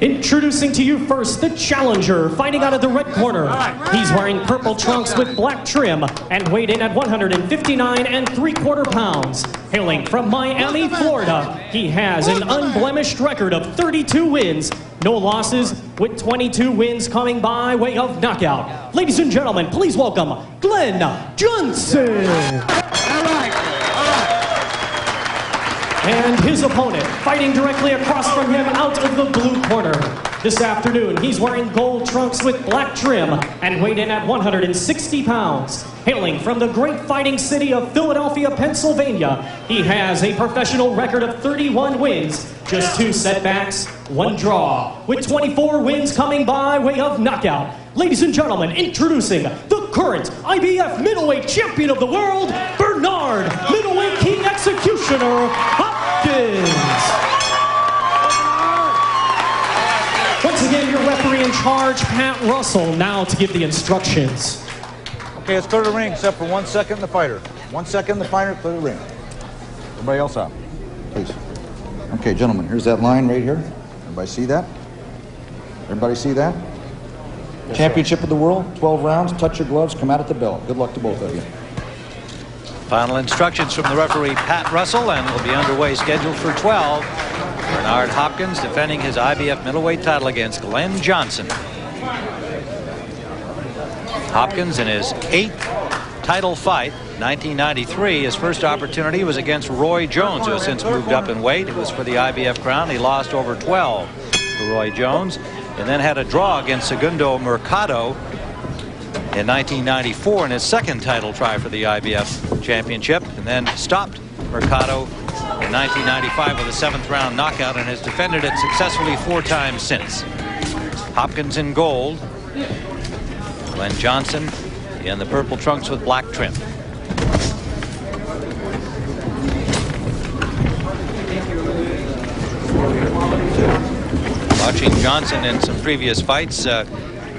Introducing to you first, the challenger, fighting out of the red corner. He's wearing purple trunks with black trim and weighed in at 159 3/4 pounds. Hailing from Miami, Florida, he has an unblemished record of 32 wins, no losses, with 22 wins coming by way of knockout. Ladies and gentlemen, please welcome Glenn Johnson. And his opponent, fighting directly across from him out of the blue corner. This afternoon, he's wearing gold trunks with black trim and weighed in at 160 pounds. Hailing from the great fighting city of Philadelphia, Pennsylvania, he has a professional record of 31 wins, just 2 setbacks, 1 draw, with 24 wins coming by way of knockout. Ladies and gentlemen, introducing the current IBF middleweight champion of the world, Bernard Middleweight King Executioner Hopkins. Once again, your referee in charge, Pat Russell, now to give the instructions. Okay, let's clear the ring except for 1 second, the fighter. 1 second, the fighter, clear the ring. Everybody else out, please. Okay, gentlemen, here's that line right here. Everybody see that? Everybody see that? Yes, Championship of the world, 12 rounds, touch your gloves, come out at the bell. Good luck to both of you. Final instructions from the referee, Pat Russell, and will be underway, scheduled for 12. Bernard Hopkins defending his IBF middleweight title against Glenn Johnson. Hopkins in his 8th title fight, 1993. His first opportunity was against Roy Jones, who has since moved up in weight. It was for the IBF crown. He lost over 12 to Roy Jones, and then had a draw against Segundo Mercado in 1994 in his 2nd title try for the IBF championship, and then stopped Mercado in 1995 with a 7th round knockout, and has defended it successfully 4 times since. Hopkins in gold, Glenn Johnson in the purple trunks with black trim. Watching Johnson in some previous fights,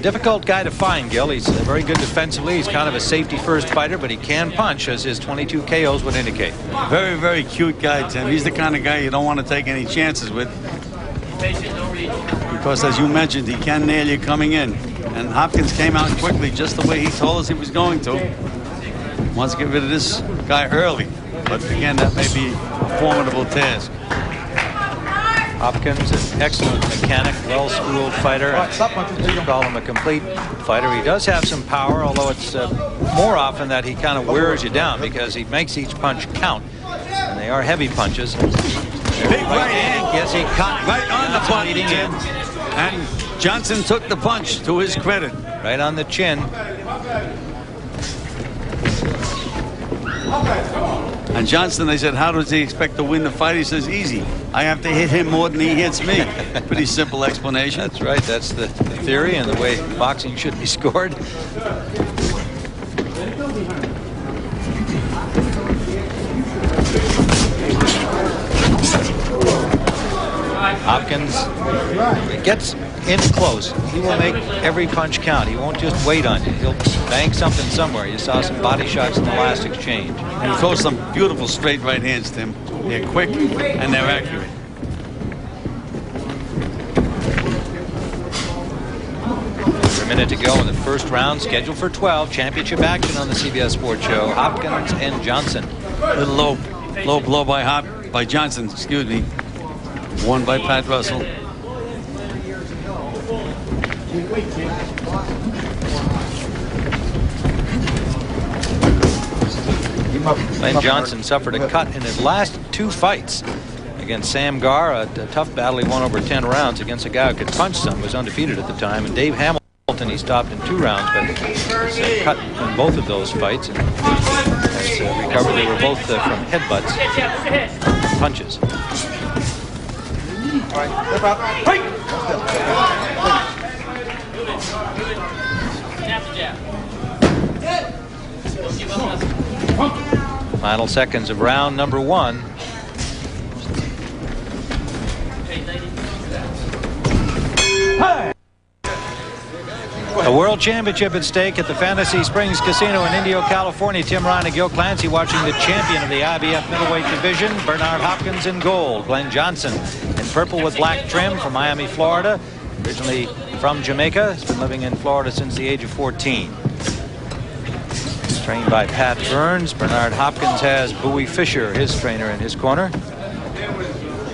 difficult guy to find, Gil. He's very good defensively. He's kind of a safety-first fighter, but he can punch, as his 22 KOs would indicate. Very, very cute guy, Tim. He's the kind of guy you don't want to take any chances with, because, as you mentioned, he can nail you coming in. And Hopkins came out quickly, just the way he told us he was going to. Wants to get rid of this guy early. But again, that may be a formidable task. Hopkins, an excellent mechanic, well-schooled fighter. You call him a complete fighter. He does have some power, although it's more often that he kind of wears you down, because he makes each punch count. And they are heavy punches. Big right hand. Yes, he caught right on the punch. And Johnson took the punch, to his credit. Right on the chin. And Johnson, they said, how does he expect to win the fight? He says, easy. I have to hit him more than he hits me. Pretty simple explanation. That's right. That's the theory and the way boxing should be scored. Hopkins gets in close. He will make every punch count. He won't just wait on you. He'll bang something somewhere. You saw some body shots in the last exchange. And he throws some beautiful straight right hands, Tim. They're quick and they're accurate. A minute to go in the first round, scheduled for 12. Championship action on the CBS Sports Show. Hopkins and Johnson. A little low blow by Johnson, excuse me. Won by Pat Russell. Glenn Johnson suffered a cut in his last 2 fights against Sam Garr, a tough battle. He won over 10 rounds against a guy who could punch some, was undefeated at the time. And Dave Hamilton, he stopped in 2 rounds, but he cut in both of those fights and has recovered. They were both from headbutts, punches. All right, step out. Fight! Final seconds of round number 1. A world championship at stake at the Fantasy Springs Casino in Indio, California. Tim Ryan and Gil Clancy watching the champion of the IBF middleweight division, Bernard Hopkins in gold. Glenn Johnson in purple with black trim from Miami, Florida. Originally from Jamaica. He's been living in Florida since the age of 14. Trained by Pat Burns. Bernard Hopkins has Bowie Fisher, his trainer, in his corner.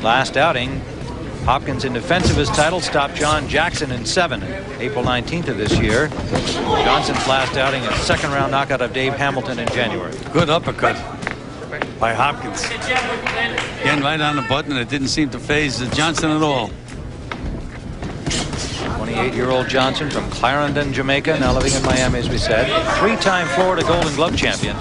Last outing, Hopkins, in defense of his title, stopped John Jackson in 7, April 19th of this year. Johnson's last outing, a second-round knockout of Dave Hamilton in January. Good uppercut by Hopkins. Again, right on the button. It didn't seem to faze Johnson at all. 28-year-old Johnson from Clarendon, Jamaica, now living in Miami, as we said. 3-time Florida Golden Glove champion.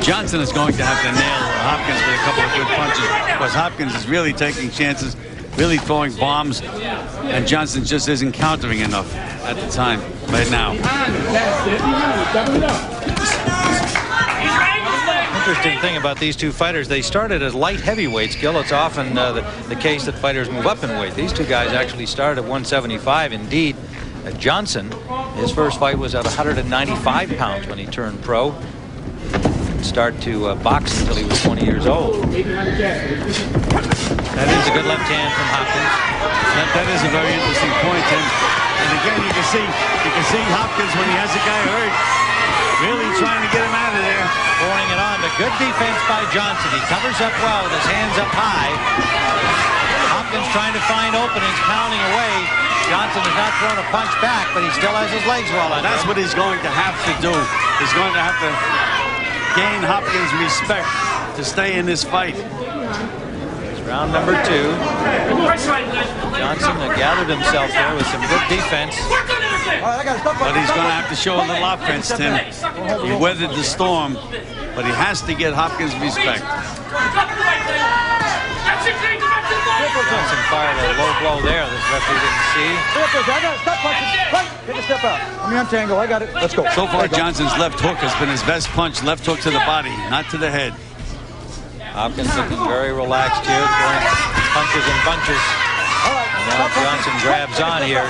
Johnson is going to have to nail Hopkins with a couple of good punches, because Hopkins is really taking chances, really throwing bombs, and Johnson just isn't countering enough at the time, right now. Interesting thing about these two fighters, they started as light heavyweights. Gil, it's often the case that fighters move up in weight. These two guys actually started at 175. Indeed, Johnson, his first fight was at 195 pounds when he turned pro. Didn't start to box until he was 20 years old. That is a good left hand from Hopkins. That is a very interesting point, Tim. And again, you can see Hopkins, when he has a guy hurt, really trying to get him out of there. Pouring it on, but good defense by Johnson. He covers up well with his hands up high. Hopkins trying to find openings, pounding away. Johnson has not thrown a punch back, but he still has his legs well under. That's what he's going to have to do. He's going to have to gain Hopkins' respect to stay in this fight. It's round number 2. Johnson gathered himself there with some good defense. But he's going to have to show a little offense, Tim. He weathered the storm, but he has to get Hopkins' respect. Johnson fired a low blow there that referee didn't see. Take a step out. Let me untangle. I got it. Let's go. So far, Johnson's left hook has been his best punch. Left hook to the body, not to the head. Hopkins looking very relaxed here, throwing punches and bunches. Now Johnson grabs on here.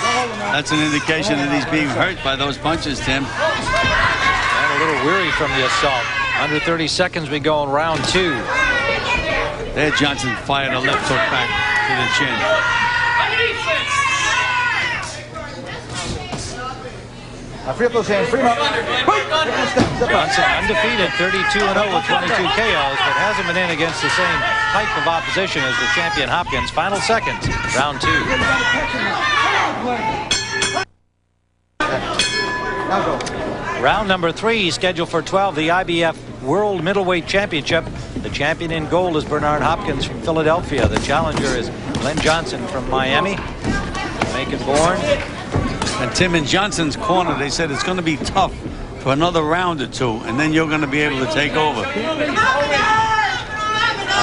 That's an indication that he's being hurt by those punches, Tim. And a little weary from the assault. Under 30 seconds we go in round 2. There, Johnson fired a left hook back to the chin. Now free up those hands. Free them up. Johnson undefeated, 32-0 with 22 KOs, but hasn't been in against the same type of opposition as the champion Hopkins. Final seconds, round 2. Round number 3, scheduled for 12, the IBF World Middleweight Championship. The champion in gold is Bernard Hopkins from Philadelphia. The challenger is Glenn Johnson from Miami, Jamaican-born. And Tim, in Johnson's corner, they said it's going to be tough for another round or 2, and then you're going to be able to take over. I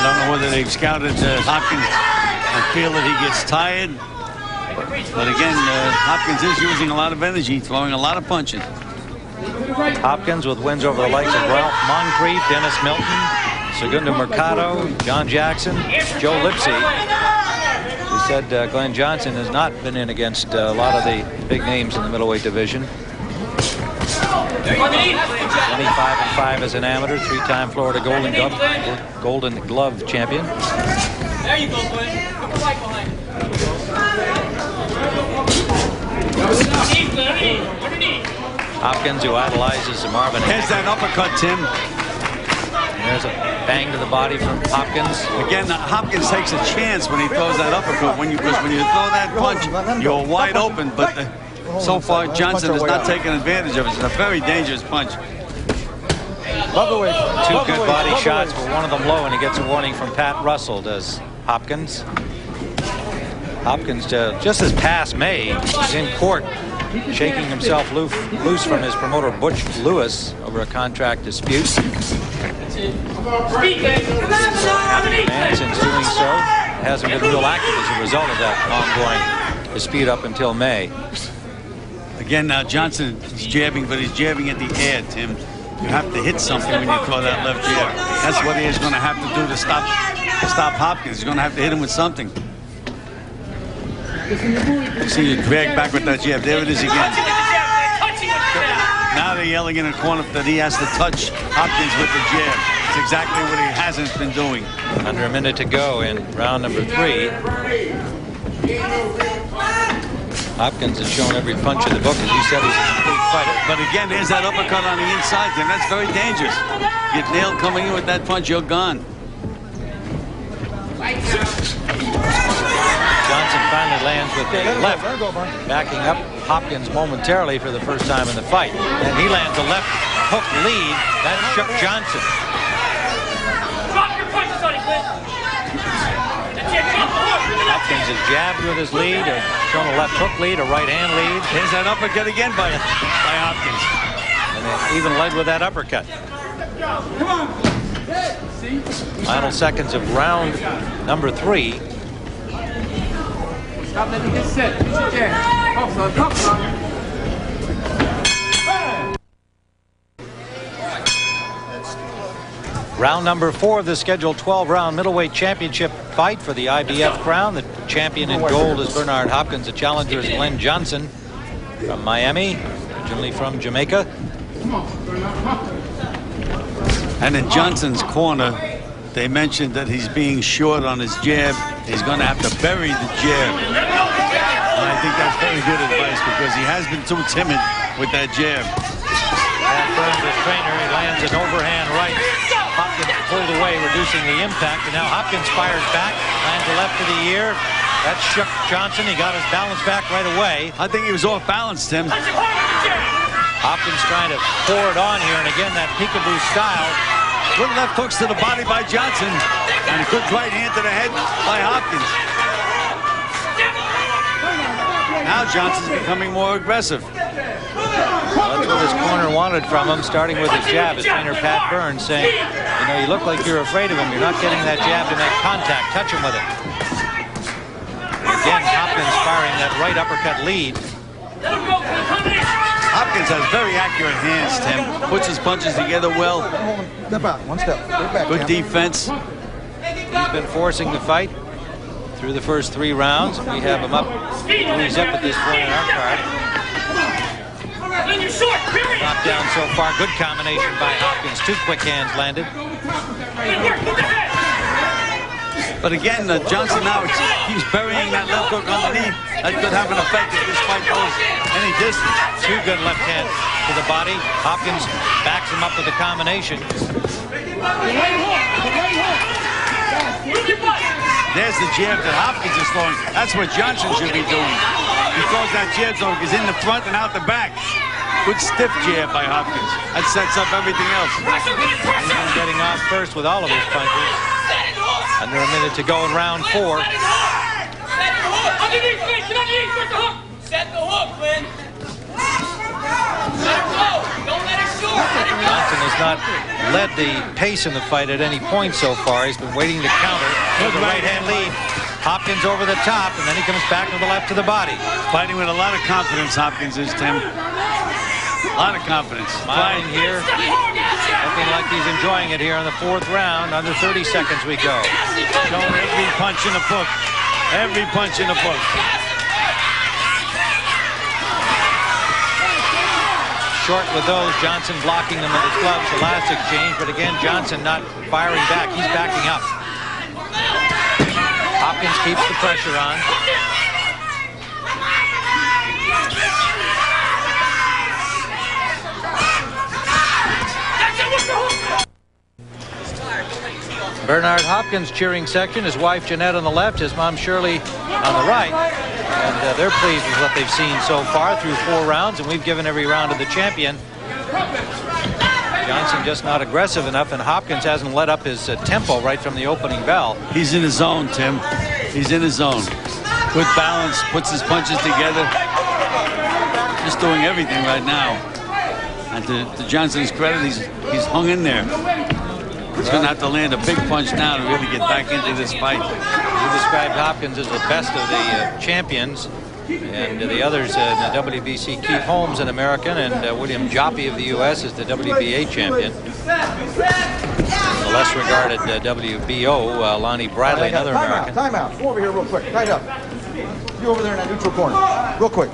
don't know whether they've scouted Hopkins and feel that he gets tired. But again, Hopkins is using a lot of energy, throwing a lot of punches. Hopkins with wins over the likes of Ralph Moncrief, Dennis Milton, Segundo Mercado, John Jackson, Joe Lipsy. We said Glenn Johnson has not been in against a lot of the big names in the middleweight division. 25-5 as an amateur, 3-time Florida Golden Glove champion. There you go, Glenn. Put the light behind it. Hopkins, who idolizes Marvin. There's that uppercut, Tim. And there's a bang to the body from Hopkins. Again, Hopkins takes a chance when he throws that uppercut. Because when you throw that punch, you're wide open. But so far, Johnson has not taken advantage of it. It's a very dangerous punch. 2 good body shots, but one of them low, and he gets a warning from Pat Russell, does Hopkins. Hopkins, just this past May, was in court shaking himself loose from his promoter Butch Lewis over a contract dispute. And since doing so, hasn't been real active as a result of that ongoing dispute up until May. Again, now Johnson is jabbing, but he's jabbing at the air, Tim. You have to hit something when you throw that left jab. That's what he is going to have to do to stop Hopkins. He's going to have to hit him with something. See you drag back with that jab. There it is again. Now they're yelling in the corner that he has to touch Hopkins with the jab. That's exactly what he hasn't been doing. Under a minute to go in round number 3. Hopkins has shown every punch in the book. As you said, he's a complete fighter. But again, there's that uppercut on the inside, and that's very dangerous. Get nailed coming in with that punch, you're gone. Johnson finally lands with a left, backing up Hopkins momentarily for the first time in the fight. And he lands a left hook lead. That shook Johnson. Drop your punches, Sonny Clint. That's it, drop the hook. Hopkins has jabbed with his lead, or shown a left hook lead, a right hand lead. There's that uppercut again by Hopkins. And it even led with that uppercut. Final seconds of round number 3. Stop letting me get set. Get your jab. Come son, come son. Round number 4 of the scheduled 12-round middleweight championship fight for the IBF crown. The champion in gold is Bernard Hopkins. The challenger is Glenn Johnson from Miami, originally from Jamaica. And in Johnson's corner, they mentioned that he's being short on his jab. He's going to have to bury the jab. And I think that's very good advice because he has been too timid with that jab. Pat Burns, his trainer, he lands an overhand right. Hopkins pulled away, reducing the impact. And now Hopkins fires back, lands a left to the ear. That shook Johnson. He got his balance back right away. I think he was off balance, Tim. Hopkins trying to pour it on here, and again, that peekaboo style. Good left hooks to the body by Johnson, and a good right hand to the head by Hopkins. Now Johnson's becoming more aggressive. Well, that's what his corner wanted from him, starting with his jab. His trainer, Pat Burns, saying, you know, you look like you're afraid of him. You're not getting that jab to make contact. Touch him with it. Again, Hopkins firing that right uppercut lead. Hopkins has very accurate hands, Tim. Puts his punches together well. Step out, one step. Get back, Good Tim. defense. He's been forcing the fight through the first 3 rounds. We have him up 3-zip at this point in our card. Knocked down so far. Good combination by Hopkins. 2 quick hands landed. But again, Johnson now keeps burying that left hook underneath. That could have an effect if this fight goes any distance. 2 good left hands to the body. Hopkins backs him up with a combination. There's the jab that Hopkins is throwing. That's what Johnson should be doing. He throws that jab so he's in the front and out the back. Good stiff jab by Hopkins. That sets up everything else. He's been getting off first with all of his punches. Under a minute to go in round 4. Set the hook. Underneath, Clint. Get underneath. Set the hook. Set the hook, Clint. Let it go. Don't let it short. Let it go. Johnson has not led the pace in the fight at any point so far. He's been waiting to counter with a right-hand lead. Hopkins over the top, and then he comes back with the left to the body. Fighting with a lot of confidence, Hopkins is, Tim. A lot of confidence. Smiling here. Looking like he's enjoying it here in the 4th round. Under 30 seconds we go. Showing every punch in the book. Every punch in the book. Short with those. Johnson blocking them with his gloves. The last exchange, but again, Johnson not firing back. He's backing up. Hopkins keeps the pressure on. Bernard Hopkins cheering section. His wife Jeanette on the left, his mom Shirley on the right. And they're pleased with what they've seen so far through 4 rounds, and we've given every round to the champion. Johnson just not aggressive enough, and Hopkins hasn't let up his tempo right from the opening bell. He's in his zone, Tim. He's in his zone. Good balance, puts his punches together. Just doing everything right now. And to Johnson's credit, he's hung in there. He's going to have to land a big punch now to really get back into this fight. You described Hopkins as the best of the champions, and the others in the WBC, Keith Holmes, an American, and William Joppy of the U.S. is the WBA champion. The less regarded WBO, Lonnie Bradley, another American. Time out. Come over here real quick. Tight up. You over there in that neutral corner. Real quick.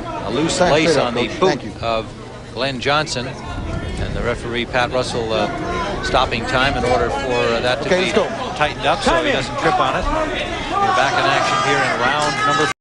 A loose lace on the boot of Glenn Johnson, and the referee, Pat Russell, stopping time in order for that to Okay, be let's go. tightened up so he doesn't trip on it. We're back in action here in round number